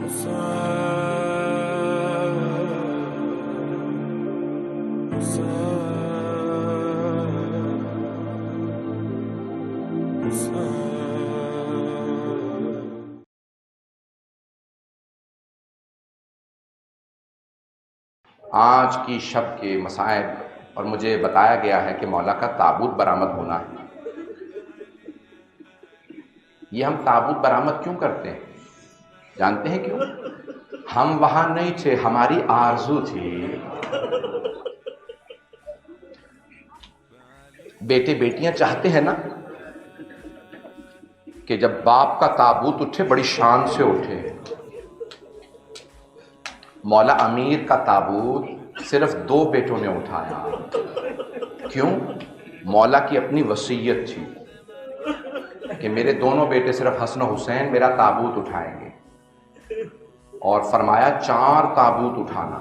آج کی شب کے مصائب اور مجھے بتایا گیا ہے کہ مولا کا تابوت برآمد ہونا ہے۔ یہ ہم تابوت برآمد کیوں کرتے ہیں؟ جانتے ہیں کیوں؟ ہم وہاں نہیں تھے، ہماری آرزو تھی۔ بیٹے بیٹیاں چاہتے ہیں نا کہ جب باپ کا تابوت اٹھے بڑی شان سے اٹھے۔ مولا امیر کا تابوت صرف 2 بیٹوں نے اٹھایا۔ کیوں؟ مولا کی اپنی وصیت تھی کہ میرے دونوں بیٹے صرف حسن و حسین میرا تابوت اٹھائیں گے، اور فرمایا 4 تابوت اٹھانا،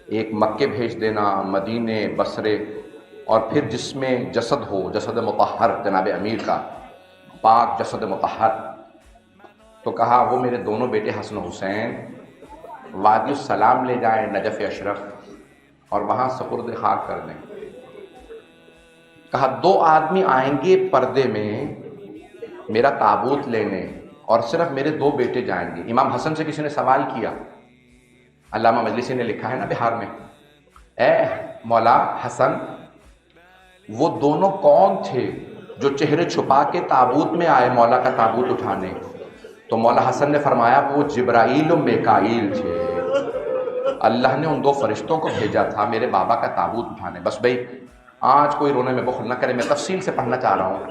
ایک مکے بھیج دینا، مدینے، بصرے، اور پھر جس میں جسد ہو، جسد مطہر جناب امیر کا، پاک جسد مطہر۔ تو کہا وہ میرے دونوں بیٹے حسن و حسین وادی السلام لے جائیں، نجف اشرف، اور وہاں سپرد خاک کر دیں۔ کہا 2 آدمی آئیں گے پردے میں میرا تابوت لینے، اور صرف میرے 2 بیٹے جائیں گے۔ امام حسن سے کسی نے سوال کیا، علامہ مجلسی نے لکھا ہے نا بہار میں، اے مولا حسن، وہ دونوں کون تھے جو چہرے چھپا کے تابوت میں آئے مولا کا تابوت اٹھانے؟ تو مولا حسن نے فرمایا وہ جبرائیل و میکائیل تھے، اللہ نے ان 2 فرشتوں کو بھیجا تھا میرے بابا کا تابوت اٹھانے۔ بس بھائی آج کوئی رونے میں بخل نہ کرے، میں تفصیل سے پڑھنا چاہ رہا ہوں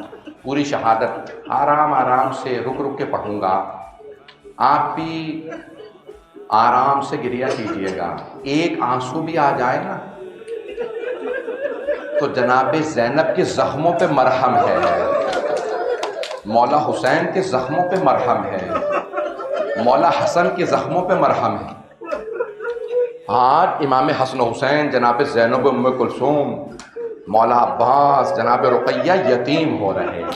پوری شہادت، آرام آرام سے رک رک کے پڑھوں گا، آپ بھی آرام سے گریہ کیجئے گا۔ ایک آنسو بھی آ جائے نا تو جناب زینب کے زخموں پہ مرہم ہے، مولا حسین کے زخموں پہ مرہم ہے، مولا حسن کے زخموں پہ مرہم ہے۔ آج امام حسن و حسین، جناب زینب ام کلثوم، مولا عباس، جناب رقیہ یتیم ہو رہے ہیں۔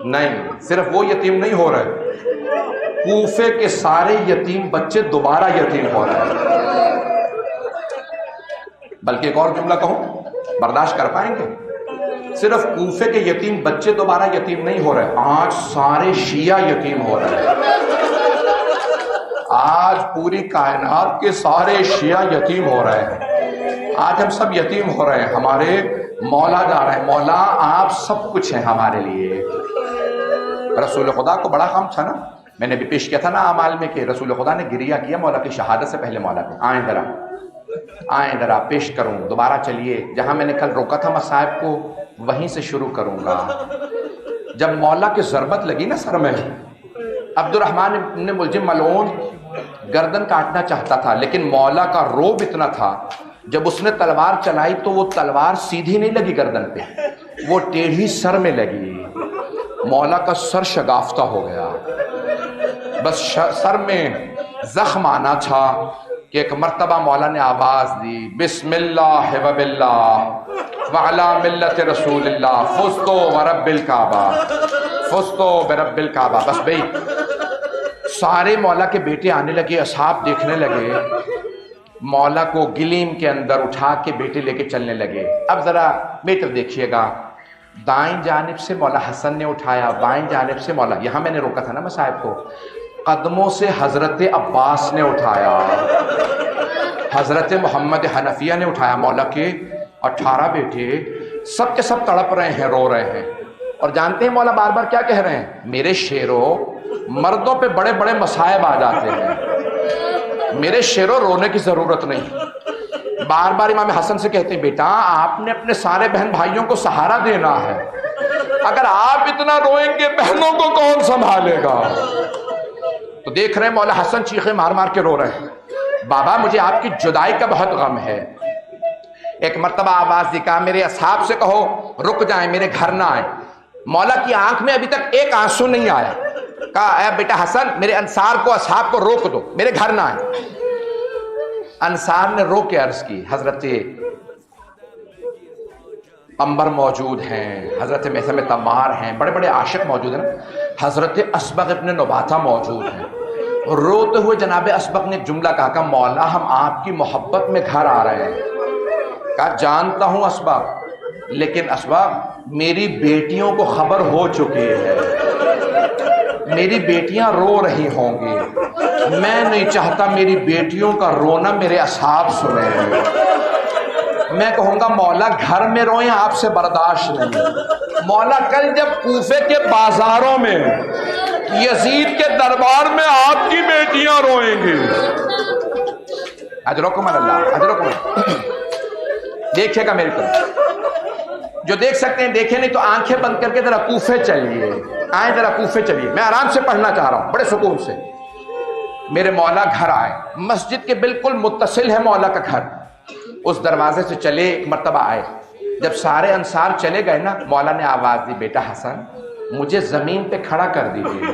نہیں، صرف وہ یتیم نہیں ہو رہے، کوفے کے سارے یتیم بچے دوبارہ یتیم ہو رہے ہیں۔ بلکہ ایک اور جملہ کہوں، برداشت کر پائیں گے؟ صرف کوفے کے یتیم بچے دوبارہ یتیم نہیں ہو رہے، آج سارے شیعہ یتیم ہو رہے ہیں۔ آج پوری کائنات کے سارے شیعہ یتیم ہو رہے ہیں، آج ہم سب یتیم ہو رہے ہیں، ہمارے مولا جا رہے ہیں، مولا آپ سب کچھ ہیں ہمارے لیے۔ رسول خدا کو بڑا غم تھا نا، میں نے بھی پیش کیا تھا نا اعمال میں کہ رسول خدا نے گریہ کیا مولا کی شہادت سے پہلے مولا پہ۔ آئیں ذرا پیش کروں، دوبارہ چلیے، جہاں میں نے کل روکا تھا مصائب کو وہیں سے شروع کروں گا۔ جب مولا کی ضربت لگی نا سر میں، عبد الرحمن ابن ملجم ملعون گردن کاٹنا چاہتا تھا، لیکن مولا کا روب اتنا تھا، جب اس نے تلوار چلائی تو وہ تلوار سیدھی نہیں لگی گردن پہ، وہ ٹیڑھی سر میں لگی، مولا کا سر شگافتہ ہو گیا۔ بس سر میں زخم آنا تھا کہ ایک مرتبہ مولا نے آواز دی، بسم اللہ و باللہ وعلی ملت رسول اللہ فزتو ورب الکعبہ، فزتو برب الکعبہ۔ بس بھئی سارے مولا کے بیٹے آنے لگے، اصحاب دیکھنے لگے، مولا کو گلیم کے اندر اٹھا کے بیٹے لے کے چلنے لگے۔ اب ذرا میٹر دیکھیے گا، دائیں جانب سے مولا حسن نے اٹھایا، بائیں جانب سے مولا، یہاں میں نے روکا تھا نا مصائب کو، قدموں سے حضرت عباس نے اٹھایا، حضرت محمد حنفیہ نے اٹھایا، مولا کے 18 بیٹے سب کے سب تڑپ رہے ہیں، رو رہے ہیں، اور جانتے ہیں مولا بار بار کیا کہہ رہے ہیں؟ میرے شیرو، مردوں پہ بڑے بڑے مصائب آ جاتے ہیں، میرے شیرو رونے کی ضرورت نہیں۔ بار بار امام حسن سے کہتے ہیں بیٹا آپ نے اپنے سارے بہن بھائیوں کو سہارا دینا ہے، اگر آپ اتنا روئیں گے بہنوں کو کون سنبھالے گا؟ تو دیکھ رہے ہیں مولا حسن چیخیں مار مار کے رو رہے ہیں، بابا مجھے آپ کی جدائی کا بہت غم ہے۔ ایک مرتبہ آواز دی، کہا میرے اصحاب سے کہو رک جائیں، میرے گھر نہ آئیں۔ مولا کی آنکھ میں ابھی تک ایک آنسو نہیں آیا، کہا اے بیٹا حسن میرے انصار کو، اصحاب کو روک دو، میرے گھر نہ آئیں۔ انصار نے رو کے عرض کی، حضرت عمر موجود ہیں، حضرت میثم تمار ہیں، بڑے بڑے عاشق موجود ہیں، حضرت اسبغ ابن نباتہ موجود ہیں. روتے ہوئے جناب اسبغ نے ایک جملہ کہا مولا ہم آپ کی محبت میں گھر آ رہے ہیں. کہا جانتا ہوں اسبغ، لیکن اسبغ میری بیٹیوں کو خبر ہو چکی ہے، میری بیٹیاں رو رہی ہوں گی، میں نہیں چاہتا میری بیٹیوں کا رونا میرے اصحاب سنیں. میں کہوں گا مولا گھر میں روئیں آپ سے برداشت نہیں. مولا کل جب کوفے کے بازاروں میں یزید کے دربار میں آپ کی بیٹیاں روئیں گی. اجرکم اللہ، اجرکم. دیکھیے گا میری طرف، جو دیکھ سکتے ہیں دیکھیں، نہیں تو آنکھیں بند کر کے ذرا کوفے چلیے. آئیں ذرا کوفے چلیے، میں آرام سے پڑھنا چاہ رہا ہوں بڑے سکون سے. میرے مولا گھر آئے، مسجد کے بالکل متصل ہے مولا کا گھر. اس دروازے سے چلے، ایک مرتبہ آئے. جب سارے انصار چلے گئے نا، مولا نے آواز دی بیٹا حسن مجھے زمین پہ کھڑا کر دیجیے،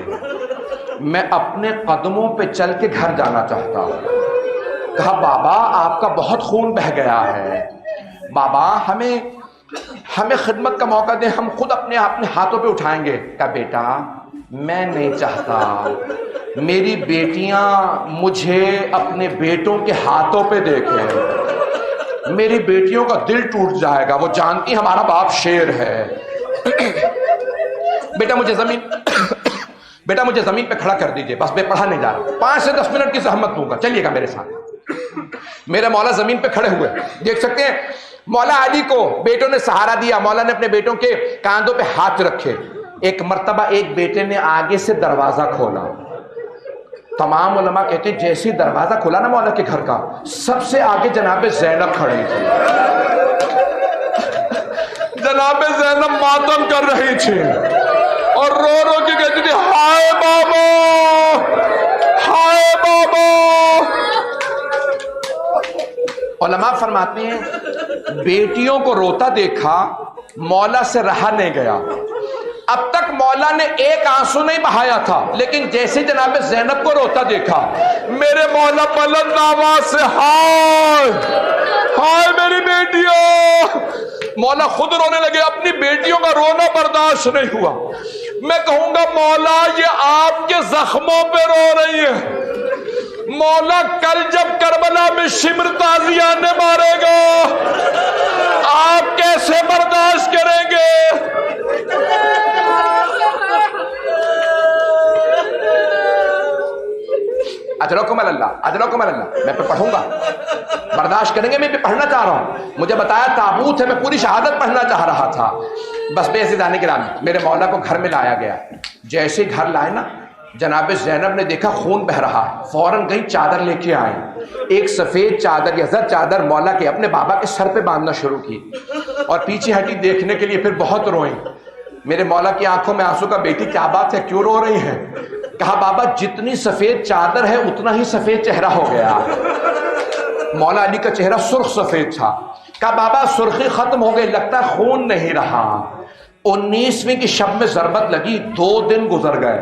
میں اپنے قدموں پہ چل کے گھر جانا چاہتا ہوں. کہا بابا آپ کا بہت خون بہہ گیا ہے، بابا ہمیں خدمت کا موقع دیں، ہم خود اپنے ہاتھوں پہ اٹھائیں گے. کہا بیٹا میں نہیں چاہتا میری بیٹیاں مجھے اپنے بیٹوں کے ہاتھوں پہ دیکھیں، میری بیٹیوں کا دل ٹوٹ جائے گا، وہ جانتی ہمارا باپ شیر ہے. بیٹا مجھے زمین پہ کھڑا کر دیجئے، بس میں پڑھا نہیں جا رہا، 5 سے 10 منٹ کی زحمت دوں گا، چلیے گا میرے ساتھ. میرے مولا زمین پہ کھڑے ہوئے، دیکھ سکتے ہیں مولا علی کو بیٹوں نے سہارا دیا. مولا نے اپنے بیٹوں کے کاندھوں پہ ہاتھ رکھے. ایک مرتبہ ایک بیٹے نے آگے سے دروازہ کھولا. تمام علماء کہتے ہیں جیسے دروازہ کھولا نا مولا کے گھر کا، سب سے آگے جناب زینب کھڑی تھی. جناب زینب ماتم کر رہی تھی اور رو رو کے کہتی تھی ہائے بابا، ہائے بابا. علماء فرماتے ہیں بیٹیوں کو روتا دیکھا مولا سے رہا نہیں گیا. اب تک مولا نے ایک آنسو نہیں بہایا تھا، لیکن جیسے جناب زینب کو روتا دیکھا میرے مولا بلند آواز سے ہائے ہائے میری بیٹیوں. مولا خود رونے لگے، اپنی بیٹیوں کا رونا برداشت نہیں ہوا. میں کہوں گا مولا یہ آپ کے زخموں پہ رو رہی ہے. مولا کل جب کربلا میں شمر تازیانے مارے گا آپ کیسے برداشت کریں گے؟ اجرکم اللہ، اجرکم اللہ. میں پہ پڑھوں گا، برداشت کریں گے؟ میں پہ پڑھنا چاہ رہا ہوں. مجھے بتایا تابوت ہے، میں پوری شہادت پڑھنا چاہ رہا تھا. بس بے عزیزان گرامی میرے مولا کو گھر میں لایا گیا. جیسے گھر لائے نا، جناب زینب نے دیکھا خون بہ رہا ہے، فوراً گئی چادر لے کے آئے. ایک سفید چادر یا زر چادر مولا کے اپنے بابا کے سر پہ باندھنا شروع کی اور پیچھے ہٹی دیکھنے کے لیے. پھر بہت روئیں. میرے مولا کی آنکھوں میں آنسو کا بیٹی کیا بات ہے، کیوں رو رہی ہیں؟ کہا بابا جتنی سفید چادر ہے اتنا ہی سفید چہرہ ہو گیا. مولا علی کا چہرہ سرخ سفید تھا. کہا بابا سرخی ختم ہو گئی، لگتا ہے خون نہیں رہا. 19ویں کی شب میں ضربت لگی، 2 دن گزر گئے،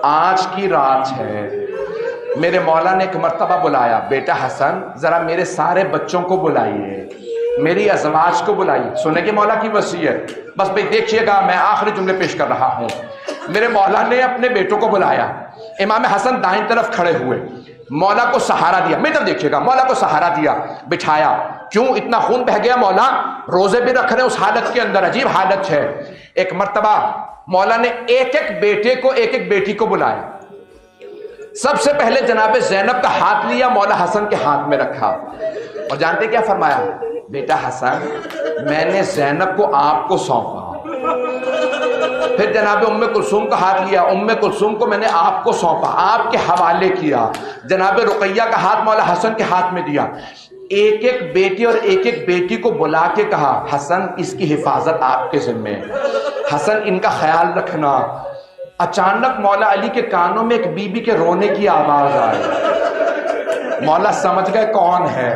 آج کی رات ہے. میرے مولا نے ایک مرتبہ بلایا بیٹا حسن ذرا میرے سارے بچوں کو بلائیے، میری ازواج کو بلائیے. سنیں گے مولا کی وصیت؟ بس بھائی دیکھیے گا میں آخری جملے پیش کر رہا ہوں. میرے مولا نے اپنے بیٹوں کو بلایا. امام حسن دائیں طرف کھڑے ہوئے، مولا کو سہارا دیا. میری طرف دیکھیے گا، مولا کو سہارا دیا، بٹھایا. کیوں اتنا خون بہ گیا؟ مولا روزے بھی رکھ رہے اس حالت کے اندر، عجیب حالت ہے. ایک مرتبہ مولا نے ایک ایک بیٹے کو ایک ایک بیٹی کو بلایا. سب سے پہلے جناب زینب کا ہاتھ لیا، مولا حسن کے ہاتھ میں رکھا اور جانتے کیا فرمایا؟ بیٹا حسن میں نے زینب کو آپ کو سونپا. پھر جناب ام کلثوم کا ہاتھ لیا، ام کلثوم کو میں نے آپ کو سونپا، آپ کے حوالے کیا. جناب رقیہ کا ہاتھ مولا حسن کے ہاتھ میں دیا. ایک ایک بیٹی اور ایک ایک بیٹی کو بلا کے کہا حسن اس کی حفاظت آپ کے ذمے، حسن ان کا خیال رکھنا. اچانک مولا علی کے کانوں میں ایک بی بی کے رونے کی آواز آئی. مولا سمجھ گئے کون ہے.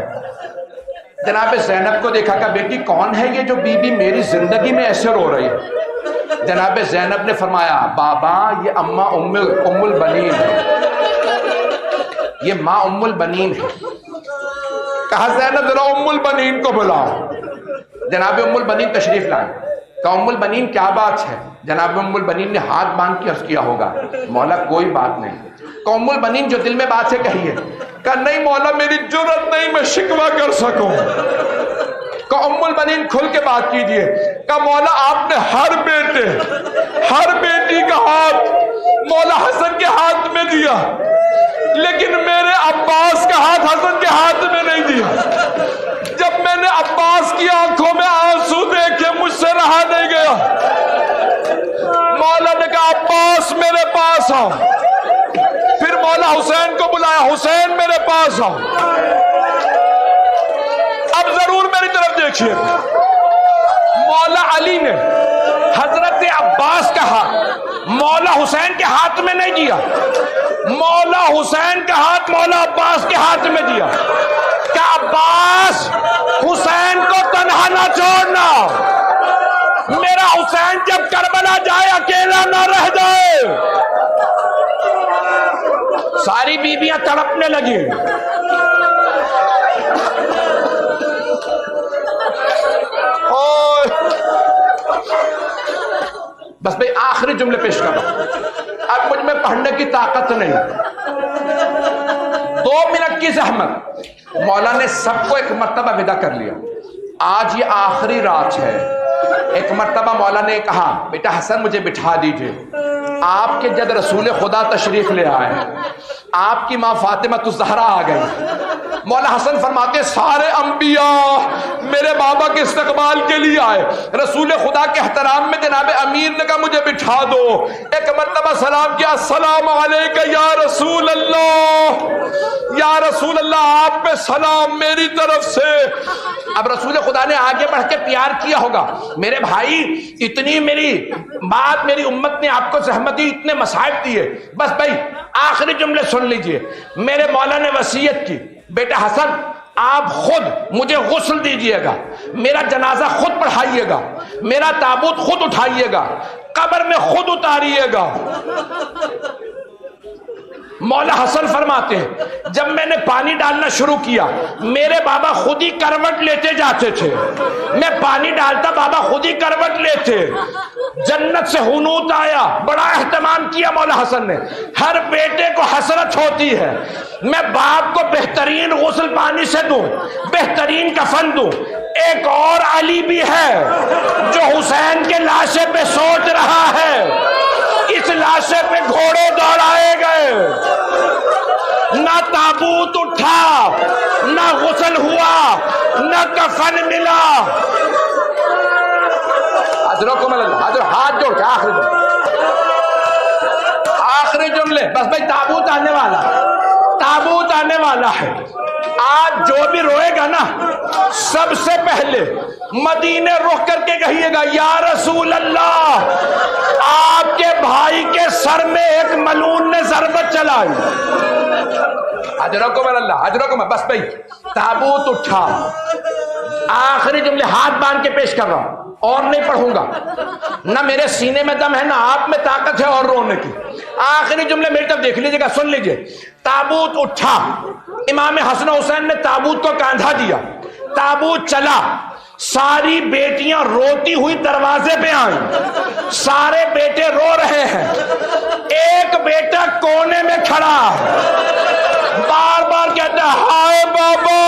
جناب زینب کو دیکھا کہ بیٹی کون ہے یہ جو بی بی میری زندگی میں ایسے رو رہی ہے؟ جناب زینب نے فرمایا بابا یہ اماں ام البنین ہے، یہ ماں ام البنین ہے. کہا زینب ذرا ام البنین کو بلاؤ. جناب ام البنین تشریف لائیں. کہا ام البنین کیا بات ہے؟ جناب ام البنین نے ہاتھ باندھ کے عرض کیا ہوگا مولا کوئی بات نہیں. کہ ام البنین جو دل میں بات سے کہی ہے کہ نہیں مولا میری جرت نہیں میں شکوہ کر سکوں. کہ ام البنین کھل کے بات کیجئے کہ مولا آپ نے ہر بیٹی کا ہاتھ مولا حسن کے ہاتھ میں دیا لیکن میرے عباس کا ہاتھ حسن کے ہاتھ میں نہیں دیا. جب میں نے عباس کی آنکھوں میں آنسو دیکھے مجھ سے رہا نہیں گیا. مولا نے کہا عباس میرے پاس آؤ. پھر مولا حسین کو بلایا حسین میرے پاس آؤ. اب ضرور میری طرف دیکھیے مولا علی نے حضرت عباس کا ہاتھ مولا حسین کے ہاتھ میں نہیں دیا. مولا حسین کا ہاتھ مولا عباس کے ہاتھ میں دیا کہ عباس حسین کو تنہا نہ چھوڑنا. میرا حسین جب کربلا جائے اکیلا نہ رہ جائے. ساری بیویاں تڑپنے لگی. بس بھئی آخری جملے پیش کر رہا ہوں. اب مجھ میں پڑھنے کی طاقت نہیں. 2 منٹ کی زحمت. مولا نے سب کو ایک مرتبہ ودا کر لیا. آج یہ آخری رات ہے. ایک مرتبہ مولا نے کہا بیٹا حسن مجھے بٹھا دیجئے. آپ کے جد رسول خدا تشریف لے آئے ہیں. آپ کی ماں فاطمہ الزہرا آ گئی. مولا حسن فرماتے سارے انبیاء میرے بابا کے استقبال کے لیے آئے. رسول خدا کے احترام میں جناب امیر نے کہا مجھے بٹھا دو. ایک مرتبہ سلام کیا السلام علیکم یا رسول اللہ. یا رسول اللہ آپ پہ سلام میری طرف سے. اب رسول خدا نے آگے بڑھ کے پیار کیا ہوگا میرے بھائی اتنی میری بات میری امت نے آپ کو زحمت دی اتنے مصائب دیے. بس بھائی آخری جملے سن لیجئے. میرے مولا نے وصیت کی بیٹا حسن آپ خود مجھے غسل دیجئے گا. میرا جنازہ خود پڑھائیے گا. میرا تابوت خود اٹھائیے گا. قبر میں خود اتاریے گا. مولا حسن فرماتے ہیں جب میں نے پانی ڈالنا شروع کیا میرے بابا خود ہی کروٹ لیتے جاتے تھے. میں پانی ڈالتا بابا خود ہی کروٹ لیتے. جنت سے حنوط آیا. بڑا اہتمام کیا مولا حسن نے. ہر بیٹے کو حسرت ہوتی ہے میں باپ کو بہترین غسل پانی سے دوں بہترین کفن دوں. ایک اور علی بھی ہے جو حسین کے لاشے پہ سوچ رہا ہے. اس لاشے پہ گھوڑے دوڑائے گئے. نہ تابوت اٹھا نہ غسل ہوا نہ کفن ملا. حضرت حضر ہاتھ جوڑ کے آخری جملے. بس بھائی تابوت آنے والا تابوت آنے والا ہے. آج جو بھی روئے گا نا سب سے پہلے مدینے رخ کر کے کہیے گا یا رسول اللہ آپ کے بھائی کے سر میں ایک ملعون نے ضربت چلائی. حضرت اللہ حضرت بس بھائی تابوت اٹھا. آخری جملے ہاتھ باندھ کے پیش کر رہا ہوں اور نہیں پڑھوں گا. نہ میرے سینے میں دم ہے نہ آپ میں طاقت ہے اور رونے کی. آخری جملے میری طرف دیکھ لیجیے گا سن لیجیے. تابوت اٹھا. امام حسن حسین نے تابوت کو کاندھا دیا. تابوت چلا. ساری بیٹیاں روتی ہوئی دروازے پہ آئیں. سارے بیٹے رو رہے ہیں. ایک بیٹا کونے میں کھڑا بار بار کہتا ہے ہائے بابا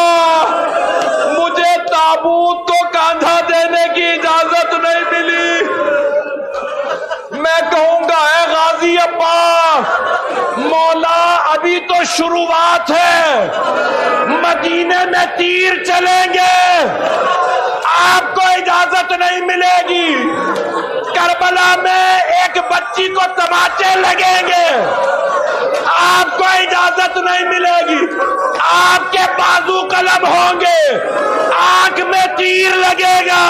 مجھے تابوت کو کاندھا دینے کی اجازت نہیں ملی. میں کہوں گا اے غازی عباس مولا ابھی تو شروعات ہے. مدینے میں تیر چلیں گے آپ کو اجازت نہیں ملے گی. کربلا میں ایک بچی کو تماچے لگیں گے آپ کو اجازت نہیں ملے گی. آپ کے بازو قلم ہوں گے آنکھ میں تیر لگے گا